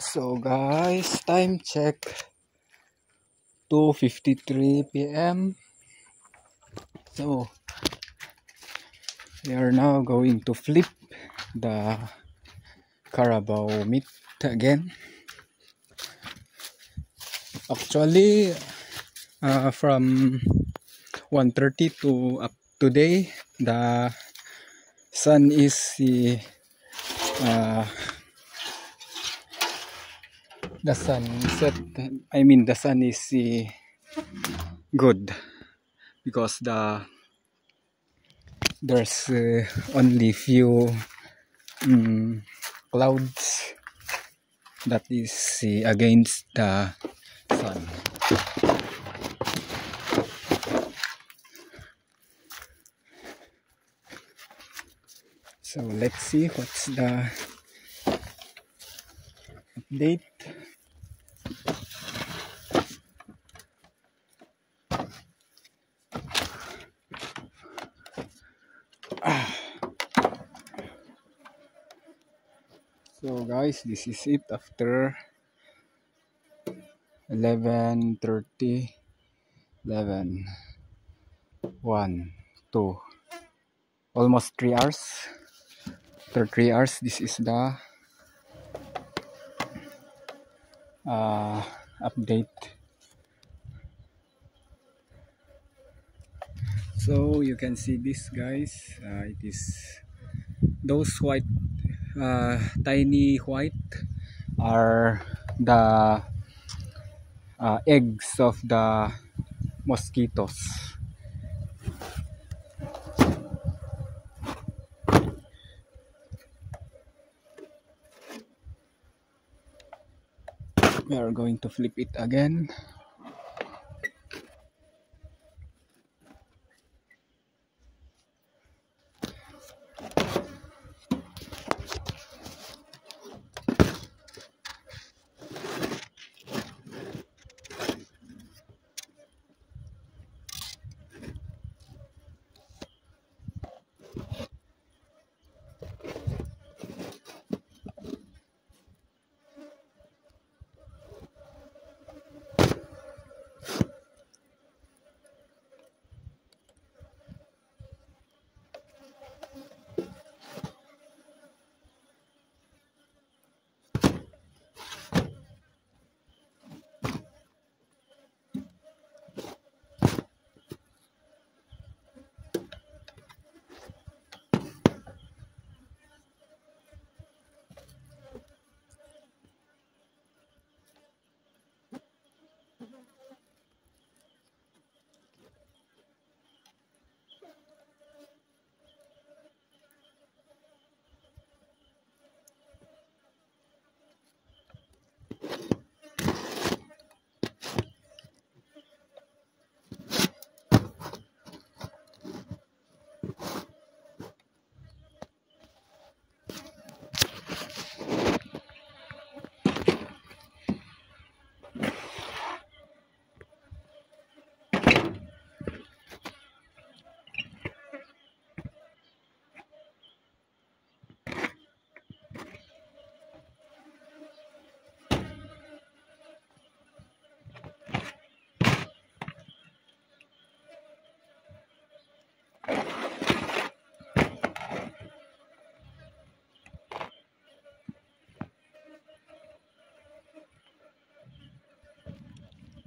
So guys, time check 2:53 p.m. So we are now going to flip the Carabao meat again. Actually, from 1:30 to up today, the sun is the sunset. The sun is good because there's only few clouds that is against the sun. So let's see what's the update. So guys, this is it after 11:30, 11, 1, 2, almost 3 hours. After 3 hours, this is the update. So you can see this, guys. It is those white, tiny white are the eggs of the mosquitoes. We are going to flip it again.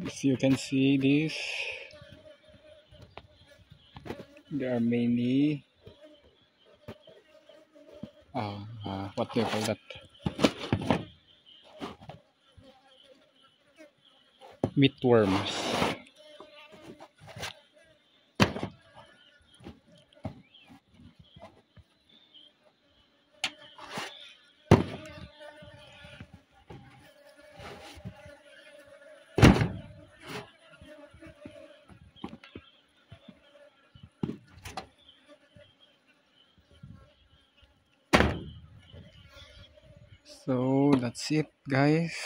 As you can see this, there are many what do you call that, meatworms. So that's it, guys.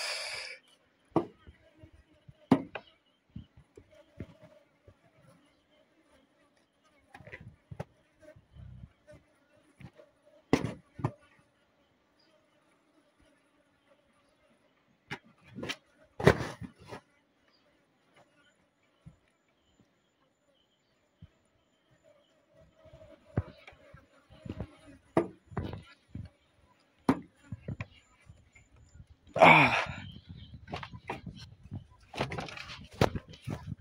Ah,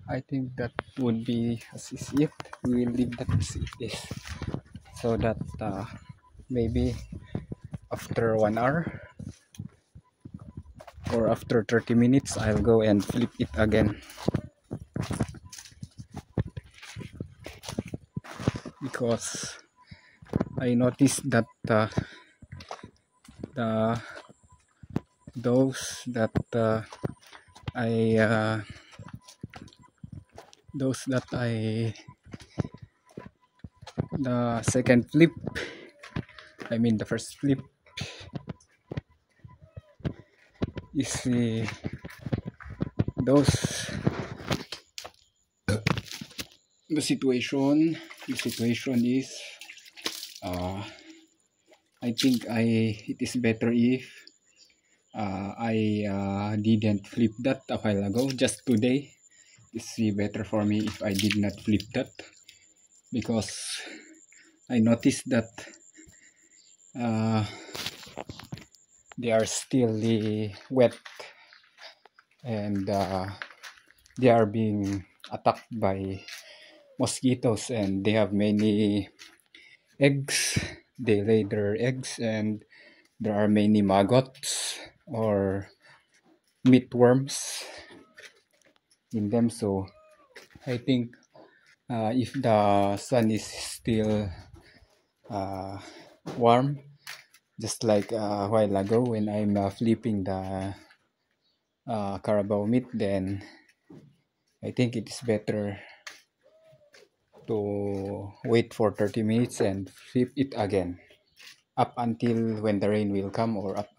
I think that would be as is it. We will leave that as it is, so that maybe after 1 hour or after 30 minutes I'll go and flip it again, because I noticed that the those that I those that I the second flip, I mean the first flip, is those the situation is uh, I think it is better if I didn't flip that a while ago. Just today it's better for me if I did not flip that, because I noticed that uh, they are still wet, and they are being attacked by mosquitoes, and they have many eggs. They lay their eggs, and there are many maggots or meatworms in them. So I think if the sun is still uh, warm, just like a while ago when I'm flipping the carabao meat, then I think it is better to wait for 30 minutes and flip it again up until when the rain will come, or up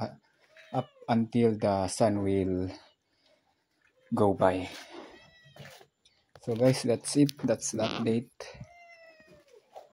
until the sun will go by. So guys, that's it. That's the update.